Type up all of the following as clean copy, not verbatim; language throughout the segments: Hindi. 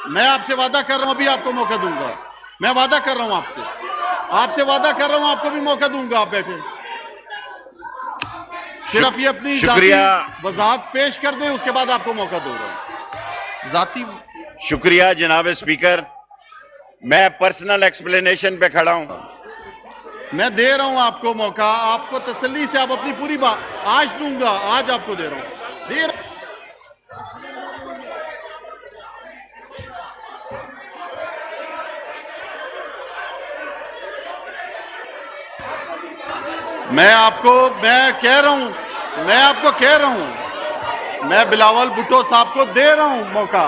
मैं आपसे वादा कर रहा हूं, अभी आपको मौका दूंगा। मैं वादा कर रहा हूं आपसे वादा कर रहा हूं, आपको भी मौका दूंगा। आप बैठे, सिर्फ ये अपनी शुक्रिया, वजाहत पेश कर दें, उसके बाद आपको मौका दो रहा हूं। जाती शुक्रिया जनाब स्पीकर। मैं पर्सनल एक्सप्लेनेशन पे खड़ा हूं। मैं दे रहा हूं आपको मौका, आपको तसल्ली से आप अपनी पूरी बात आज दूंगा, आज आपको दे रहा हूं। मैं आपको कह रहा हूं, मैं बिलावल भुट्टो साहब को दे रहा हूं मौका।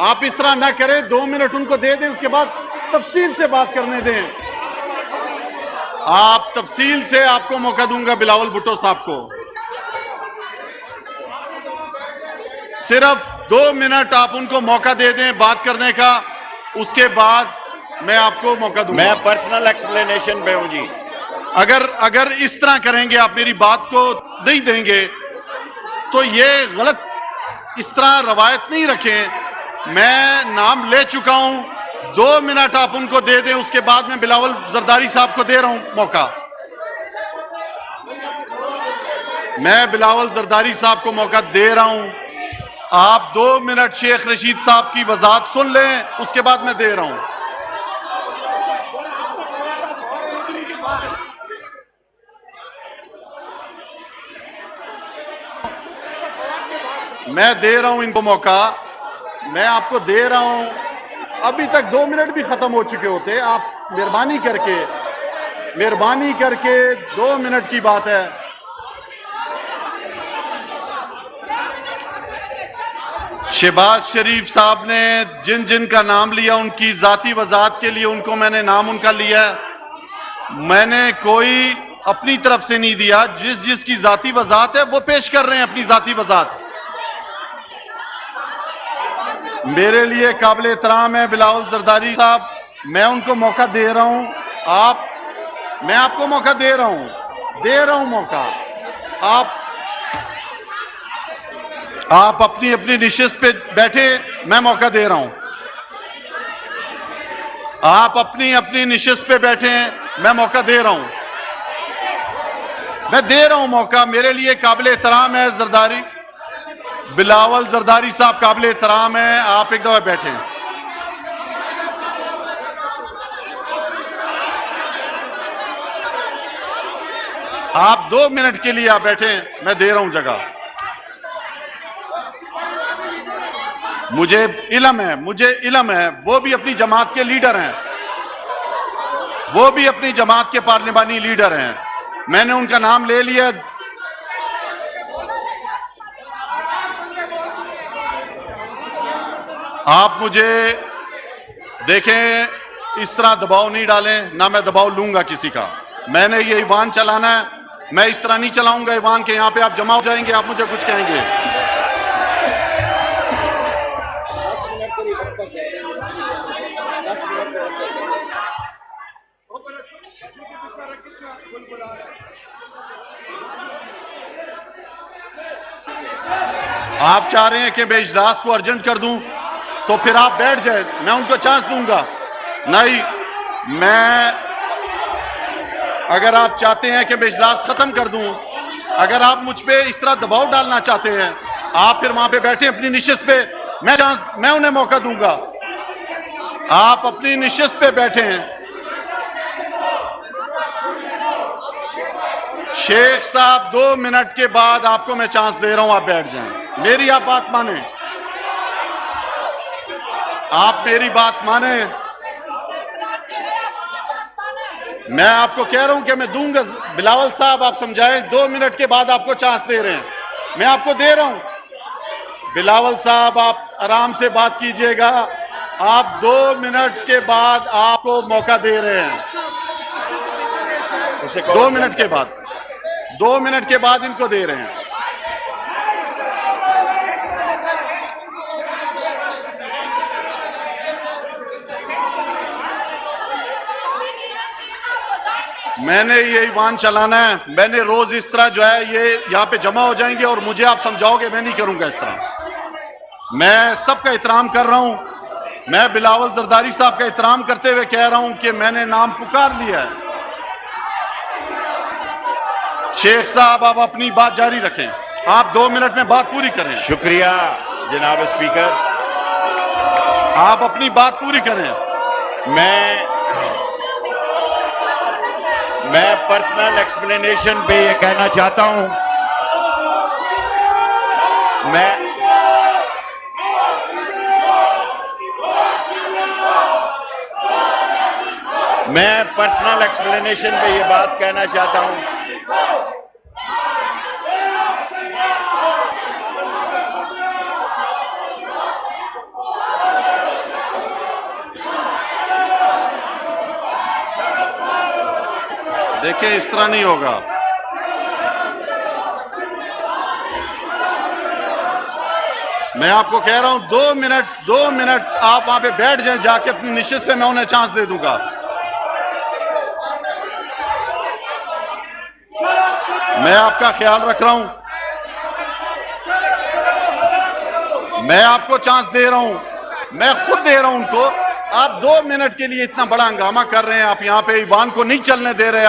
आप इस तरह ना करें, 2 मिनट उनको दे दें, उसके बाद तफसील से बात करने दें। आप तफसील से आपको मौका दूंगा बिलावल भुट्टो साहब को। सिर्फ 2 मिनट आप उनको मौका दे दें बात करने का, उसके बाद मैं आपको मौका दूंगा। मैं पर्सनल एक्सप्लेनेशन पे हूं जी। अगर इस तरह करेंगे, आप मेरी बात को नहीं देंगे, तो ये गलत, इस तरह रवायत नहीं रखें। मैं नाम ले चुका हूं, 2 मिनट आप उनको दे दें, उसके बाद मैं बिलावल जरदारी साहब को दे रहा हूं मौका। मैं बिलावल जरदारी साहब को मौका दे रहा हूं। आप 2 मिनट शेख रशीद साहब की वजाहत सुन लें, उसके बाद मैं दे रहा हूं। मैं दे रहा हूं इनको मौका, मैं आपको दे रहा हूं। अभी तक 2 मिनट भी खत्म हो चुके होते। आप मेहरबानी करके 2 मिनट की बात है। शहबाज शरीफ साहब ने जिन जिन का नाम लिया, उनकी जाती वजाहत के लिए उनको मैंने नाम उनका लिया। मैंने कोई अपनी तरफ से नहीं दिया। जिसकी जाती वजाहत है वो पेश कर रहे हैं अपनी जाती वजाहत। मेरे लिए काबिल एहतराम है बिलावल जरदारी साहब, मैं उनको मौका दे रहा हूं। मैं आपको मौका दे रहा हूं मौका। आप अपनी अपनी निशिस्त पे बैठे, मैं मौका दे रहा हूं। आप अपनी अपनी निशिस्त पे बैठे हैं, मैं मौका दे रहा हूं। मैं दे रहा हूं मौका। मेरे लिए काबिल एहतराम है जरदारी, बिलावल जरदारी साहब काबिल एहतराम है। आप एक दफा बैठे। आप 2 मिनट के लिए आप बैठे, मैं दे रहा हूं जगह। मुझे इल्म है, वो भी अपनी जमात के लीडर हैं, वो भी अपनी जमात के पार्लिमानी लीडर हैं। मैंने उनका नाम ले लिया। आप मुझे देखें, इस तरह दबाव नहीं डालें, ना मैं दबाव लूंगा किसी का। मैंने ये ईवान चलाना है, मैं इस तरह नहीं चलाऊंगा ईवान के यहां पे आप जमा हो जाएंगे, आप मुझे कुछ कहेंगे। आप चाह रहे हैं कि मैं इजलास को अर्जेंट कर दूं, तो फिर आप बैठ जाए, मैं उनको चांस दूंगा। नहीं, अगर आप चाहते हैं कि मैं इजलास खत्म कर दूं, अगर आप मुझ पे इस तरह दबाव डालना चाहते हैं, आप फिर वहां पे बैठे अपनी निशिस्त पे, मैं उन्हें मौका दूंगा। आप अपनी निशिस्त पे बैठे हैं। शेख साहब, 2 मिनट के बाद आपको मैं चांस दे रहा हूं, आप बैठ जाएं। मेरी आप बात माने, आप मेरी बात माने। मैं आपको कह रहा हूं कि मैं दूंगा। बिलावल साहब, आप समझाएं, 2 मिनट के बाद आपको चांस दे रहे हैं, मैं आपको दे रहा हूं। बिलावल साहब, आप आराम से बात कीजिएगा। आप 2 मिनट के बाद आपको मौका दे रहे हैं। 2 मिनट के बाद, 2 मिनट के बाद इनको दे रहे हैं। मैंने ये ईवान चलाना है। मैंने रोज इस तरह जो है ये यहाँ पे जमा हो जाएंगे और मुझे आप समझाओगे, मैं नहीं करूंगा इस तरह। मैं सबका एहतराम कर रहा हूं। मैं बिलावल जरदारी साहब का एहतराम करते हुए कह रहा हूं कि मैंने नाम पुकार लिया है। शेख साहब आप अपनी बात जारी रखें, आप 2 मिनट में बात पूरी करें। शुक्रिया जनाब स्पीकर। आप अपनी बात पूरी करें। मैं पर्सनल एक्सप्लेनेशन पे ये कहना चाहता हूं, मैं पर्सनल एक्सप्लेनेशन पे ये बात कहना चाहता हूं। देखिए इस तरह नहीं होगा। मैं आपको कह रहा हूं 2 मिनट आप वहां पे बैठ जाएं, जाके अपनी निशिस्त पे मैं उन्हें चांस दे दूंगा। मैं आपका ख्याल रख रहा हूं, मैं आपको चांस दे रहा हूं, मैं खुद दे रहा हूं उनको। आप 2 मिनट के लिए इतना बड़ा हंगामा कर रहे हैं, आप यहां पे ईवान को नहीं चलने दे रहे।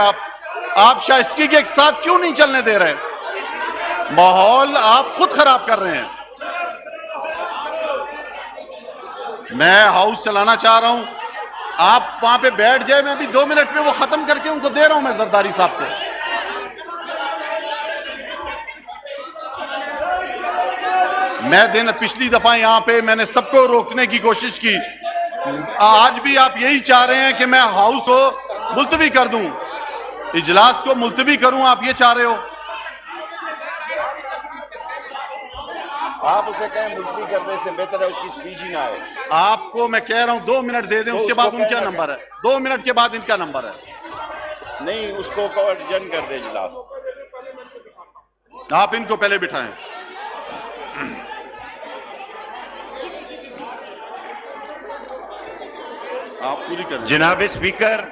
आप शाइस्तगी के साथ क्यों नहीं चलने दे रहे? माहौल आप खुद खराब कर रहे हैं। मैं हाउस चलाना चाह रहा हूं, आप वहां पे बैठ जाए। मैं अभी 2 मिनट में वो खत्म करके उनको दे रहा हूं मैं जरदारी साहब को। मैं पिछली दफा यहां पे मैंने सबको रोकने की कोशिश की, आज भी आप यही चाह रहे हैं कि मैं हाउस को मुलतवी कर दूं, इजलास को मुलतवी करूं, आप ये चाह रहे हो। आप उसे कहें मुलतवी करने से बेहतर है उसकी स्पीच ही ना आए। आपको मैं कह रहा हूं 2 मिनट दे दें, उसके बाद उनका नंबर है। 2 मिनट के बाद इनका नंबर है। नहीं, उसको अर्जन कर दे इजलास। आप इनको पहले बिठाएं। आप पूरी करें। जनाब स्पीकर,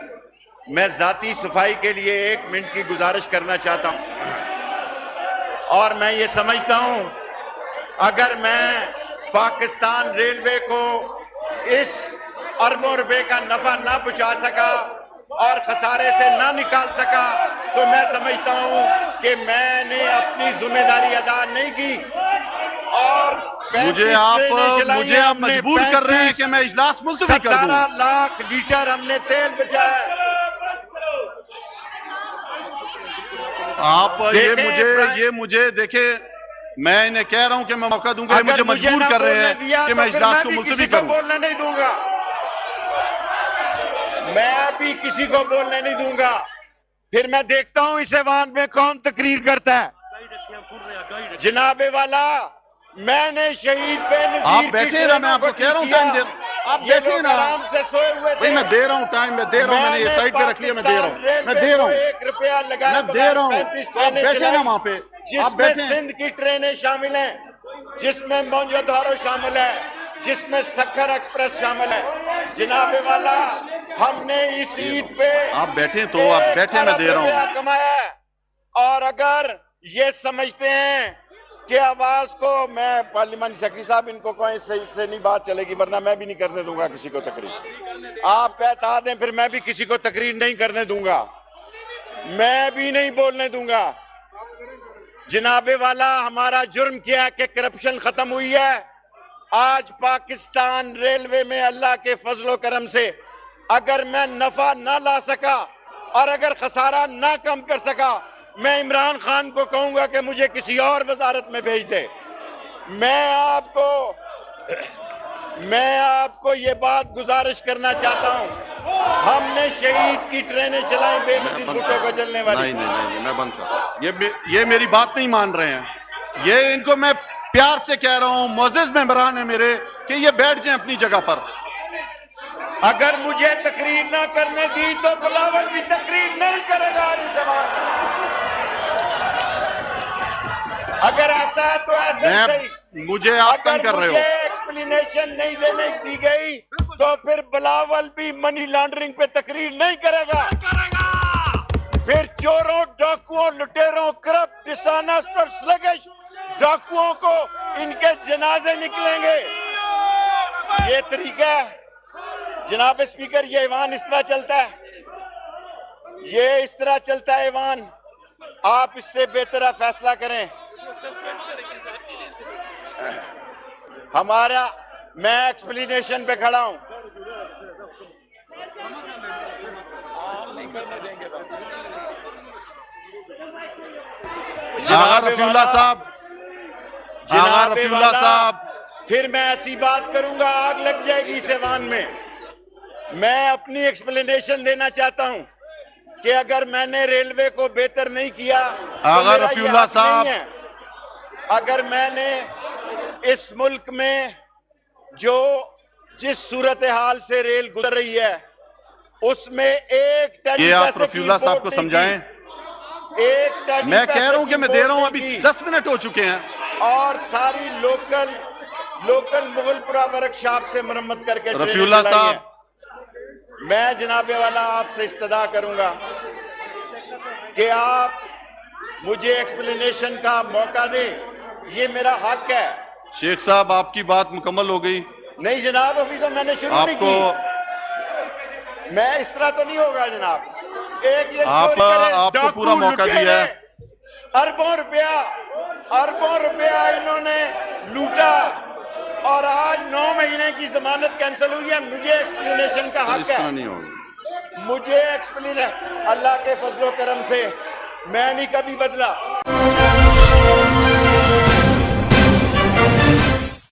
मैं जाती सफाई के लिए 1 मिनट की गुजारिश करना चाहता हूं। और मैं ये समझता हूं, अगर मैं पाकिस्तान रेलवे को इस अरबों रुपए का नफा ना पहुंचा सका और खसारे से ना निकाल सका, तो मैं समझता हूं कि मैंने अपनी जिम्मेदारी अदा नहीं की। और मुझे आप मजबूर कर रहे हैं कि मैं इजलास मुलतवी कर दूं। 17 लाख लीटर हमने तेल बचाया। आप ये मुझे देखे, मैं इन्हें कह रहा हूं कि मैं मौका दूंगा, मुझे मजबूर कर रहे हैं कि मैं इजलास को मुलतवी करूं। बोलने नहीं दूंगा, मैं भी किसी को बोलने नहीं दूंगा। फिर मैं देखता हूं इस ऐवान में कौन तकरीर करता है। जनाबे वाला, मैंने शहीद बेनज़ीर आप बैठे ना, मैं आपको कह रहा हूं टाइम दे, आप बैठे ना, आराम से सोए हुए थे। मैं दे रहा हूं टाइम, मैं दे रहा हूं, मैंने ये साइड पे रख लिया, मैं दे रहा हूं, मैं दे रहा हूं, 1 रुपया लगाया, मैं दे रहा हूं। आप बैठे ना वहां पे, आप जिसमें बैठे। सिंध की ट्रेनें शामिल हैं, जिसमें मोंजादारो शामिल है, जिसमें सक्खर एक्सप्रेस शामिल है। जनाबे वाला, हमने इस ईद पे आप बैठे तो आप बैठे, मैं दे रहा हूं, कमाया है। और अगर ये समझते हैं कि आवाज को, मैं पार्लियामेंट सेक्रेटरी साहब इनको कहें सही से नहीं बात चलेगी, वरना मैं भी नहीं करने दूंगा किसी को तकरीर। आप बता दें, फिर मैं भी किसी को तकरीर नहीं करने दूंगा, मैं भी नहीं बोलने दूंगा। जनाबे वाला, हमारा जुर्म क्या है कि करप्शन खत्म हुई है। आज पाकिस्तान रेलवे में अल्लाह के फजलो करम से अगर मैं नफा ना ला सका और अगर खसारा ना कम कर सका, मैं इमरान खान को कहूंगा कि मुझे किसी और वजारत में भेज दे। मैं आपको ये बात गुजारिश करना चाहता हूं, हमने शहीद की ट्रेनें चलाई बेनजीर भुट्टो को जलने वाली। नहीं, मैं बंद कर। ये मेरी बात नहीं मान रहे हैं। ये इनको मैं प्यार से कह रहा हूं, मोअज़्ज़िज़ मेंबरान है मेरे, कि ये बैठ जाएं अपनी जगह पर। अगर मुझे तकरीर ना करने दी तो बिलावल भी तकरीर नहीं करेगा। अगर ऐसा है तो ऐसे सही। मुझे आप तंग कर रहे हो। एक्सप्लेनेशन नहीं देने दी गई तो फिर बिलावल भी मनी लॉन्ड्रिंग पे तकरीर नहीं करेगा। फिर चोरों, डाकुओं, लुटेरों, करप्ट, डिसऑनेस्ट और स्लगिश डाकुओं को इनके जनाजे निकलेंगे। ये तरीका है जनाब स्पीकर, ये ईवान इस तरह चलता है, ये इस तरह चलता है ईवान। आप इससे बेहतर फैसला करें। हमारा, मैं एक्सप्लेनेशन पे खड़ा हूं। आगा रफीउल्लाह साहब, आगा रफीउल्लाह साहब, फिर मैं ऐसी बात करूंगा आग लग जाएगी इस ऐवान में। मैं अपनी एक्सप्लेनेशन देना चाहता हूं कि अगर मैंने रेलवे को बेहतर नहीं किया तो आगा मेरा ये रफीउल्लाह हक साहब। नहीं है। अगर मैंने इस मुल्क में जो जिस सूरत हाल से रेल गुजर रही है उसमें एक टन ये आप पैसे की रफीउल्लाह साहब को रिपोर्ट नहीं समझाएं। की। एक टन मैं कह पैसे रहा हूं कि की मैं दे रहा हूं, रिपोर्ट अभी नहीं की। 10 मिनट हो चुके हैं। और सारी लोकल मुगलपुरा वर्कशॉप से मरम्मत करके ट्रेनें रफीउल्लाह चलाई हैं। साहब, मैं जनाबे वाला आपसे इस्तदा करूंगा कि आप मुझे एक्सप्लेनेशन का मौका दें, ये मेरा हक है। शेख साहब आपकी बात मुकम्मल हो गई। नहीं जनाब, अभी तो मैंने शुरू नहीं आपको की। मैं इस तरह तो नहीं होगा जनाब। एक ये आप चोरी करे, आपको डाकू, पूरा मौका लुटेरे, दिया है। अरबों रुपया इन्होंने लूटा और आज 9 महीने की जमानत कैंसिल हुई है। मुझे एक्सप्लेनेशन का हक इस तरह है। नहीं होगा। मुझे एक्सप्लेन, अल्लाह के फजलो करम से मैं नहीं कभी बदला।